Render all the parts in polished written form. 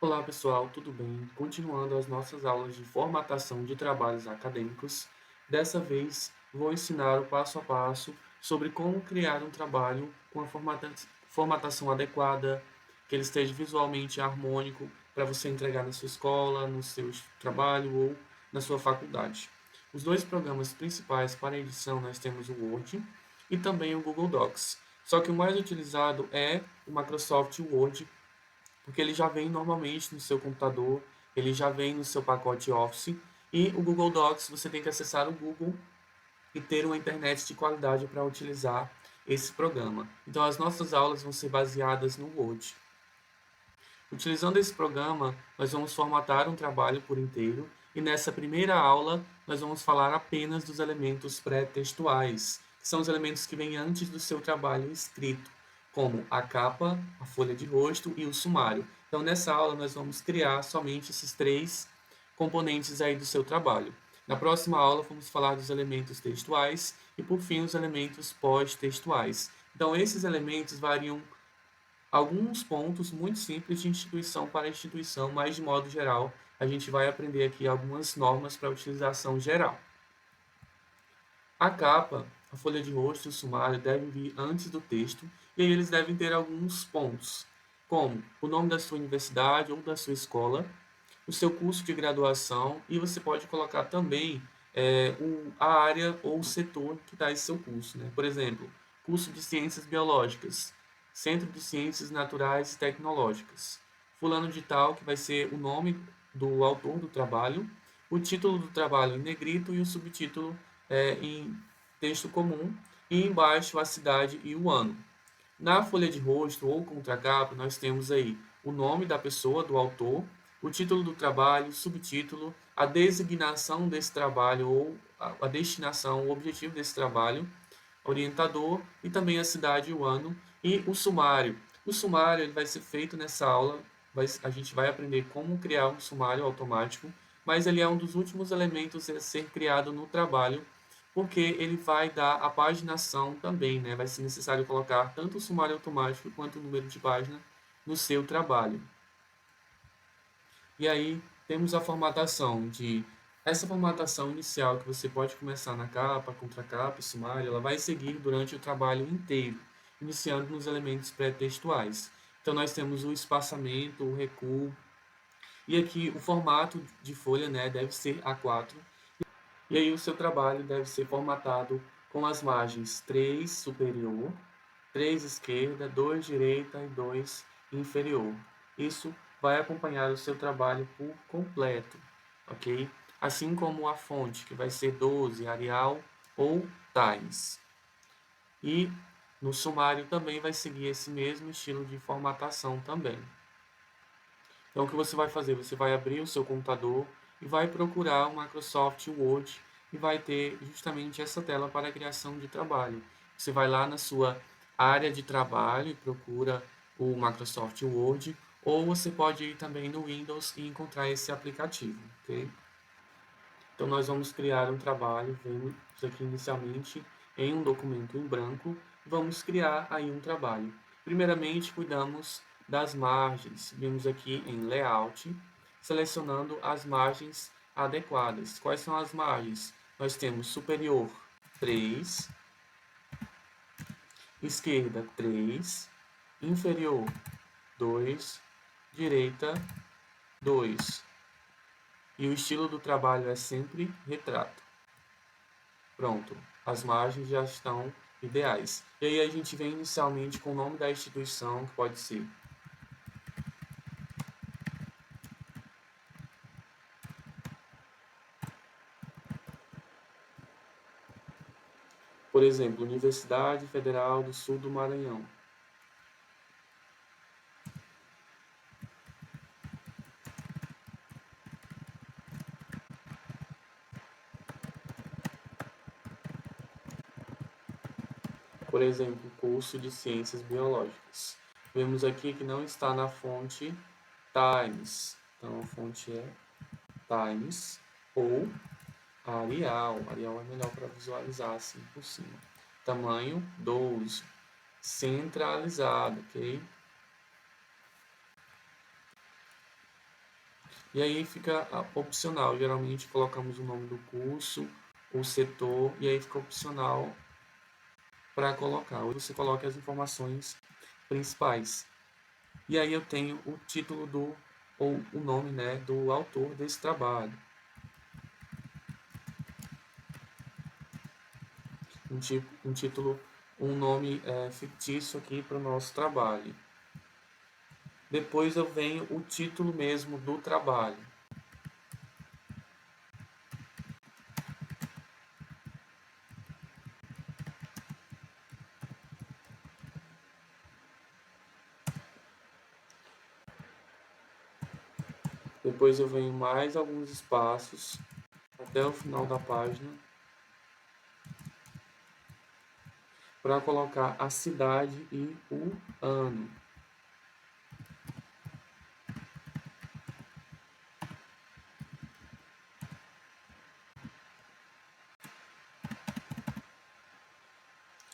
Olá pessoal, tudo bem? Continuando as nossas aulas de formatação de trabalhos acadêmicos, dessa vez vou ensinar o passo a passo sobre como criar um trabalho com a formatação adequada, que ele esteja visualmente harmônico para você entregar na sua escola, no seu trabalho ou na sua faculdade. Os dois programas principais para edição nós temos o Word e também o Google Docs. Só que o mais utilizado é o Microsoft Word porque ele já vem normalmente no seu computador, ele já vem no seu pacote Office, e o Google Docs você tem que acessar o Google e ter uma internet de qualidade para utilizar esse programa. Então as nossas aulas vão ser baseadas no Word. Utilizando esse programa, nós vamos formatar um trabalho por inteiro e nessa primeira aula nós vamos falar apenas dos elementos pré-textuais, que são os elementos que vêm antes do seu trabalho escrito, como a capa, a folha de rosto e o sumário. Então nessa aula nós vamos criar somente esses três componentes aí do seu trabalho. Na próxima aula vamos falar dos elementos textuais e por fim os elementos pós-textuais. Então esses elementos variam alguns pontos muito simples de instituição para instituição, mas de modo geral, a gente vai aprender aqui algumas normas para utilização geral. A capa, a folha de rosto e o sumário devem vir antes do texto e aí eles devem ter alguns pontos, como o nome da sua universidade ou da sua escola, o seu curso de graduação e você pode colocar também a área ou o setor que dá esse seu curso. Né? Por exemplo, curso de Ciências Biológicas, Centro de Ciências Naturais e Tecnológicas. Fulano de tal, que vai ser o nome do autor do trabalho, o título do trabalho em negrito e o subtítulo em texto comum, e embaixo a cidade e o ano. Na folha de rosto ou contracapa, nós temos aí o nome da pessoa, do autor, o título do trabalho, subtítulo, a designação desse trabalho ou a destinação, o objetivo desse trabalho, orientador e também a cidade e o ano e o sumário. O sumário ele vai ser feito nessa aula, a gente vai aprender como criar um sumário automático, mas ele é um dos últimos elementos a ser criado no trabalho, porque ele vai dar a paginação também, né? Vai ser necessário colocar tanto o sumário automático quanto o número de página no seu trabalho. E aí temos a formatação de essa formatação inicial que você pode começar na capa, contracapa e sumário, ela vai seguir durante o trabalho inteiro, iniciando nos elementos pré-textuais. Então nós temos o espaçamento, o recuo, e aqui o formato de folha, né, deve ser A4. E aí o seu trabalho deve ser formatado com as margens 3 superior, 3 esquerda, 2 direita e 2 inferior. Isso vai acompanhar o seu trabalho por completo, ok? Assim como a fonte, que vai ser 12, Arial ou Times. E no sumário também vai seguir esse mesmo estilo de formatação também. Então, o que você vai fazer? Você vai abrir o seu computador e vai procurar o Microsoft Word e vai ter justamente essa tela para a criação de trabalho. Você vai lá na sua área de trabalho e procura o Microsoft Word, ou você pode ir também no Windows e encontrar esse aplicativo, ok? Então, nós vamos criar um trabalho, vemos aqui inicialmente em um documento em branco, vamos criar aí um trabalho. Primeiramente, cuidamos das margens, vimos aqui em Layout, selecionando as margens adequadas. Quais são as margens? Nós temos superior 3, esquerda 3, inferior 2, direita 2. E o estilo do trabalho é sempre retrato. Pronto, as margens já estão ideais. E aí a gente vem inicialmente com o nome da instituição, que pode ser por exemplo, Universidade Federal do Sul do Maranhão. Por exemplo, curso de Ciências Biológicas. Vemos aqui que não está na fonte Times. Então a fonte é Times ou Arial. Arial é melhor para visualizar assim por cima. Tamanho 12. Centralizado, ok? E aí fica opcional. Geralmente colocamos o nome do curso, o setor, e aí fica opcional para colocar. Ou você coloca as informações principais. E aí eu tenho o título ou o nome, né, do autor desse trabalho. Um título, um nome fictício aqui para o nosso trabalho. Depois eu venho o título mesmo do trabalho. Depois eu venho mais alguns espaços até o final da página para colocar a cidade e o ano.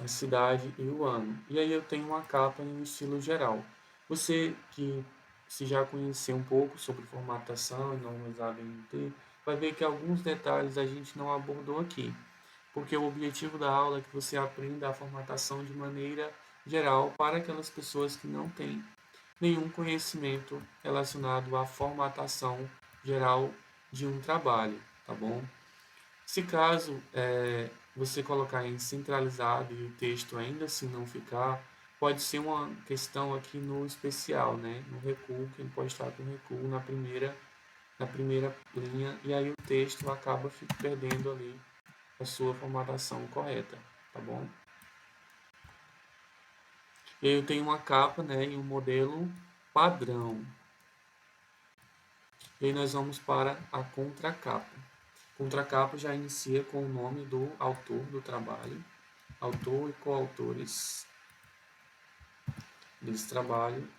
A cidade e o ano. E aí eu tenho uma capa em um estilo geral. Você que se já conhecer um pouco sobre formatação e normas ABNT, vai ver que alguns detalhes a gente não abordou aqui, porque o objetivo da aula é que você aprenda a formatação de maneira geral para aquelas pessoas que não têm nenhum conhecimento relacionado à formatação geral de um trabalho, tá bom? Se caso você colocar em centralizado e o texto ainda assim não ficar, pode ser uma questão aqui no especial, né? No recuo, que ele pode estar com recuo na primeira linha, e aí o texto acaba perdendo ali a sua formatação correta, tá bom? E aí eu tenho uma capa, né, e um modelo padrão. E aí nós vamos para a contracapa. Contracapa já inicia com o nome do autor do trabalho, autor e coautores desse trabalho.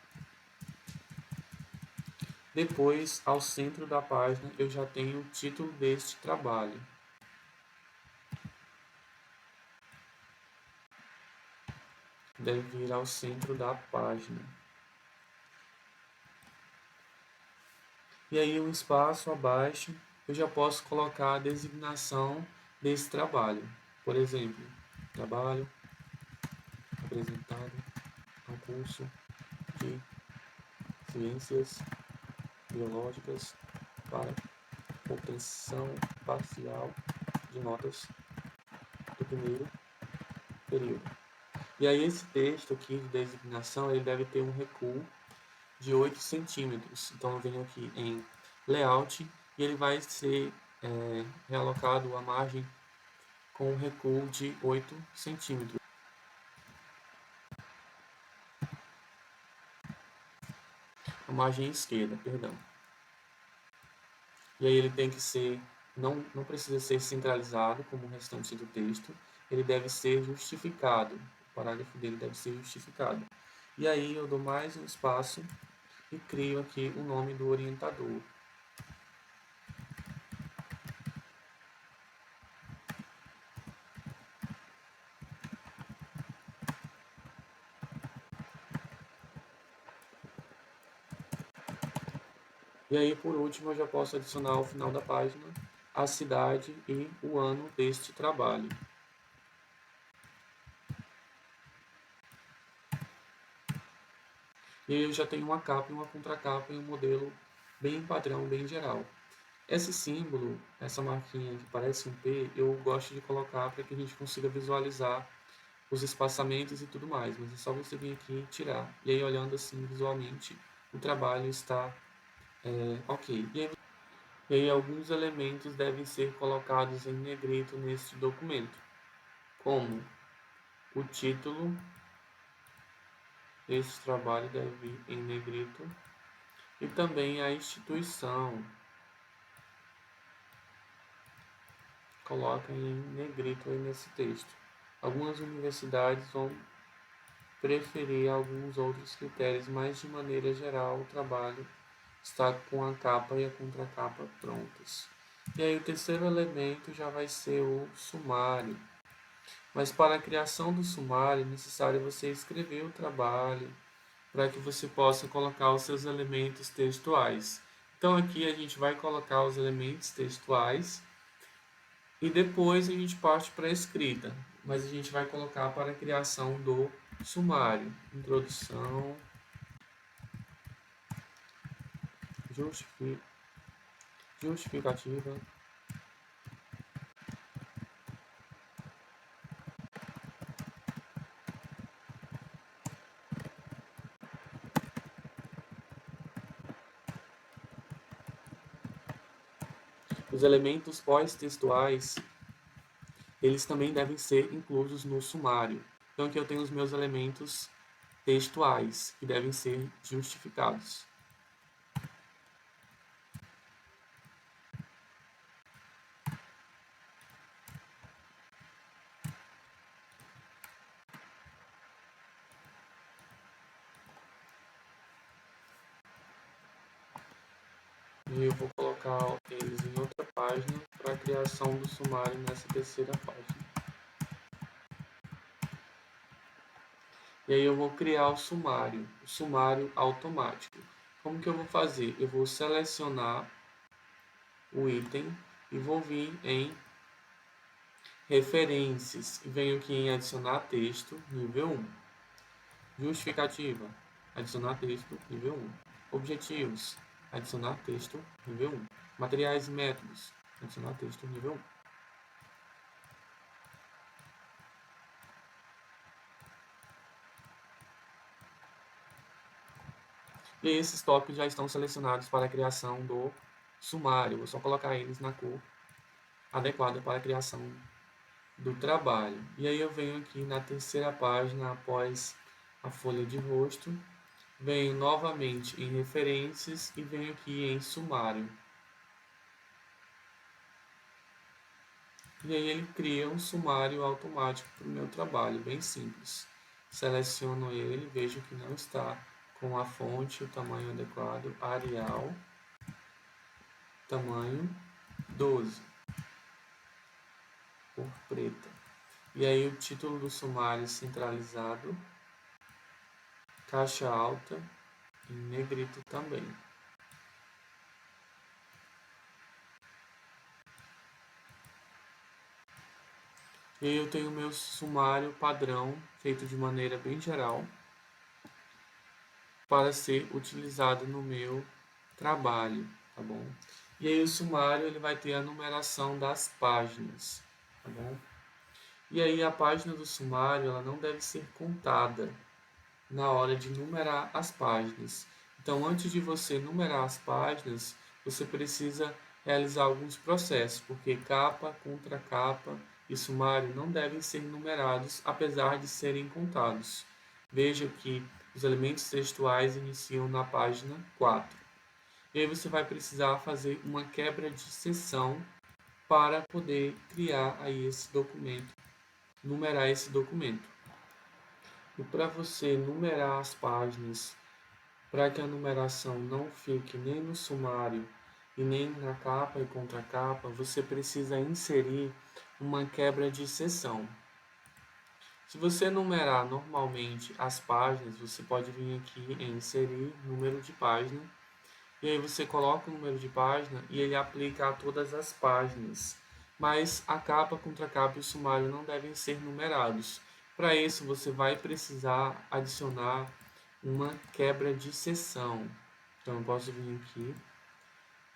Depois, ao centro da página, eu já tenho o título deste trabalho. Deve vir ao centro da página. E aí, um espaço abaixo, eu já posso colocar a designação desse trabalho. Por exemplo, trabalho apresentado ao curso de Ciências Biológicas para obtenção parcial de notas do primeiro período. E aí esse texto aqui de designação ele deve ter um recuo de 8 centímetros. Então eu venho aqui em layout e ele vai ser realocado a margem com um recuo de 8 centímetros. A margem esquerda, perdão. E aí ele tem que ser, não precisa ser centralizado como o restante do texto, ele deve ser justificado. O parágrafo dele deve ser justificado. E aí eu dou mais um espaço e crio aqui o nome do orientador. E aí, por último, eu já posso adicionar ao final da página a cidade e o ano deste trabalho. E aí eu já tenho uma capa e uma contracapa em um modelo bem padrão, bem geral. Esse símbolo, essa marquinha que parece um P, eu gosto de colocar para que a gente consiga visualizar os espaçamentos e tudo mais, mas é só você vir aqui e tirar. E aí, olhando assim visualmente, o trabalho está ok. E aí alguns elementos devem ser colocados em negrito neste documento, como o título, este trabalho deve vir em negrito, e também a instituição, coloca em negrito aí nesse texto. Algumas universidades vão preferir alguns outros critérios, mas de maneira geral o trabalho está com a capa e a contracapa prontas. E aí o terceiro elemento já vai ser o sumário. Mas para a criação do sumário é necessário você escrever o trabalho para que você possa colocar os seus elementos textuais. Então aqui a gente vai colocar os elementos textuais e depois a gente parte para a escrita, mas a gente vai colocar para a criação do sumário. Introdução, justificativa. Os elementos pós-textuais, eles também devem ser inclusos no sumário. Então aqui eu tenho os meus elementos textuais, que devem ser justificados. E eu vou colocar eles em outra página para a criação do sumário nessa terceira página. E aí eu vou criar o sumário automático. Como que eu vou fazer? Eu vou selecionar o item e vou vir em referências e venho aqui em adicionar texto, nível 1. Justificativa, adicionar texto, nível 1. Objetivos, adicionar texto, nível 1. Materiais e métodos, adicionar texto, nível 1. E esses tópicos já estão selecionados para a criação do sumário. Vou só colocar eles na cor adequada para a criação do trabalho. E aí eu venho aqui na terceira página, após a folha de rosto, venho novamente em referências e venho aqui em sumário. E aí ele cria um sumário automático para o meu trabalho, bem simples. Seleciono ele, vejo que não está com a fonte, o tamanho adequado, Arial, tamanho 12, cor preta. E aí o título do sumário centralizado, caixa alta, em negrito também. E aí eu tenho o meu sumário padrão, feito de maneira bem geral, para ser utilizado no meu trabalho, tá bom? E aí o sumário ele vai ter a numeração das páginas, tá bom? E aí a página do sumário ela não deve ser contada na hora de numerar as páginas. Então, antes de você numerar as páginas, você precisa realizar alguns processos, porque capa, contra capa e sumário não devem ser numerados, apesar de serem contados. Veja que os elementos textuais iniciam na página 4. E aí você vai precisar fazer uma quebra de seção para poder criar aí esse documento, numerar esse documento. E para você numerar as páginas, para que a numeração não fique nem no sumário e nem na capa e contracapa, você precisa inserir uma quebra de seção. Se você numerar normalmente as páginas, você pode vir aqui em inserir número de página, e aí você coloca o número de página e ele aplica a todas as páginas. Mas a capa, contracapa e o sumário não devem ser numerados. Para isso, você vai precisar adicionar uma quebra de seção. Então, eu posso vir aqui,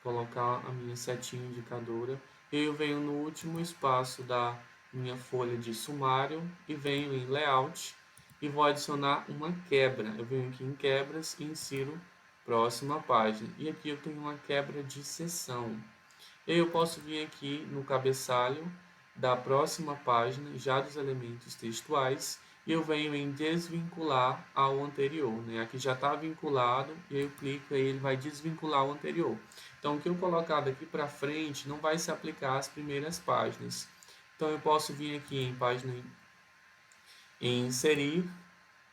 colocar a minha setinha indicadora, e eu venho no último espaço da minha folha de sumário e venho em layout e vou adicionar uma quebra. Eu venho aqui em quebras e insiro próxima página. E aqui eu tenho uma quebra de seção. E aí eu posso vir aqui no cabeçalho da próxima página, já dos elementos textuais, e eu venho em desvincular ao anterior, né? Aqui já está vinculado, e aí eu clico e ele vai desvincular o anterior. Então, o que eu colocar daqui para frente não vai se aplicar às primeiras páginas. Então, eu posso vir aqui em página, em inserir,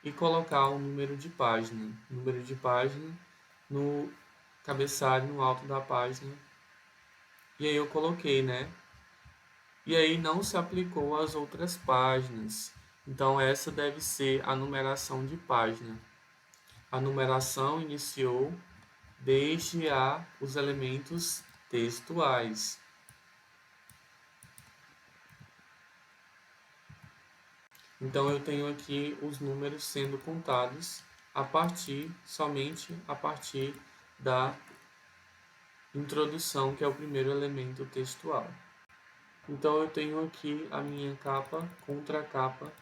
e colocar o número de página. Número de página no cabeçalho, no alto da página. E aí eu coloquei, né? E aí não se aplicou às outras páginas. Então essa deve ser a numeração de página. A numeração iniciou desde os elementos textuais. Então, eu tenho aqui os números sendo contados somente a partir da introdução, que é o primeiro elemento textual. Então, eu tenho aqui a minha capa, contracapa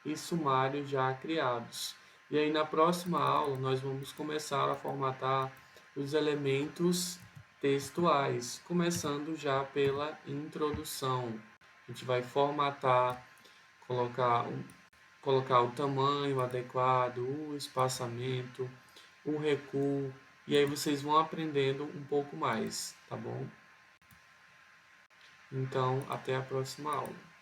e sumário já criados. E aí, na próxima aula, nós vamos começar a formatar os elementos textuais, começando já pela introdução. A gente vai formatar, colocar, colocar o tamanho adequado, o espaçamento, o recuo, e aí vocês vão aprendendo um pouco mais, tá bom? Então, até a próxima aula.